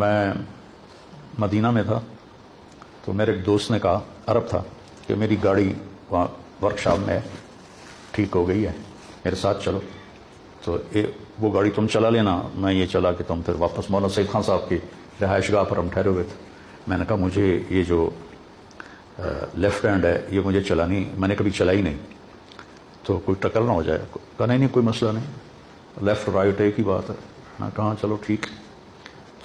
میں مدینہ میں تھا تو میرے ایک دوست نے کہا، عرب تھا، کہ میری گاڑی وہاں ورک شاپ میں ٹھیک ہو گئی ہے، میرے ساتھ چلو۔ تو وہ گاڑی تم چلا لینا، میں یہ چلا کہ تم پھر واپس مولانا سعید خان صاحب کی رہائش گاہ پر ہم ٹھہرے ہوئے تھے۔ میں نے کہا مجھے یہ جو لیفٹ ہینڈ ہے یہ مجھے چلانی، میں نے کبھی چلائی نہیں، تو کوئی ٹکر نہ ہو جائے۔ کہا نہیں کوئی مسئلہ نہیں، لیفٹ رائٹ ایک ہی بات ہے۔ میں کہا چلو ٹھیک۔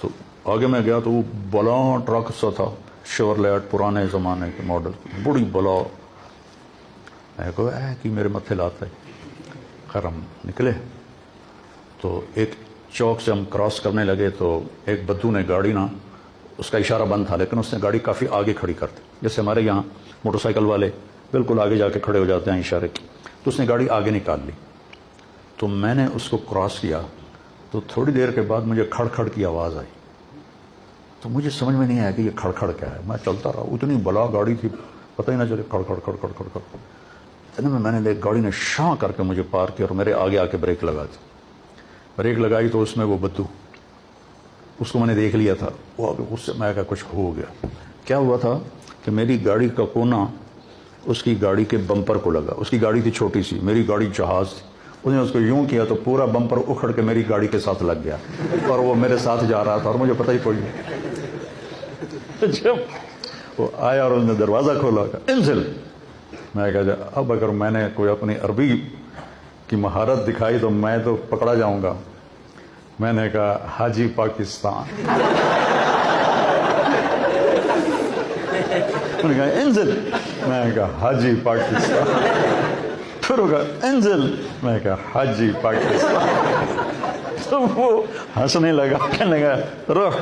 تو آگے میں گیا تو وہ بلا ٹرک سا تھا، شیورلیٹ پرانے زمانے کے ماڈل، بڑی بلا۔ میں کہا کہ میرے متھے لاتا ہے۔ خیر ہم نکلے تو ایک چوک سے ہم کراس کرنے لگے تو ایک بدو نے گاڑی نا، اس کا اشارہ بند تھا لیکن اس نے گاڑی کافی آگے کھڑی کر دی، جیسے ہمارے یہاں موٹر سائیکل والے بالکل آگے جا کے کھڑے ہو جاتے ہیں اشارے کی، تو اس نے گاڑی آگے نکال لی۔ تو میں نے اس کو کراس کیا تو تھوڑی دیر کے بعد مجھے کھڑ کھڑ کی آواز آئی، تو مجھے سمجھ میں نہیں آیا کہ یہ کھڑ کھڑ کیا ہے۔ میں چلتا رہا، اتنی بلا گاڑی تھی پتہ ہی نہ چلے، کھڑ کھڑ کھڑ کھڑ کھڑ کھڑ۔ اتنے میں نے دیکھ گاڑی نے شاں کر کے مجھے پار کیا اور میرے آگے آ کے بریک لگا دی۔ بریک لگائی تو اس میں وہ بدو، اس کو میں نے دیکھ لیا تھا، وہ آگے اس سے میں کہا کچھ ہو گیا۔ کیا ہوا تھا کہ میری گاڑی کا کونا اس کی گاڑی کے بمپر کو لگا۔ اس کی گاڑی تھی چھوٹی سی، میری گاڑی جہاز تھی۔ اس نے اس کو یوں کیا تو پورا بمپر اکھڑ کے میری گاڑی کے ساتھ لگ گیا اور وہ میرے ساتھ جا رہا تھا اور مجھے پتہ ہی کوئی نہیں۔ جب وہ آیا اور اس نے دروازہ کھولا، کہا انزل۔ میں کہا اب اگر میں نے کوئی اپنی عربی کی مہارت دکھائی تو میں تو پکڑا جاؤں گا۔ میں نے کہا حاجی پاکستان۔ میں نے کہا انزل۔ میں نے کہا حاجی پاکستان۔ پھر وہ کہا انزل۔ میں نے کہا حاجی پاکستان۔ تو وہ ہنسنے لگا، کہنے لگا روح۔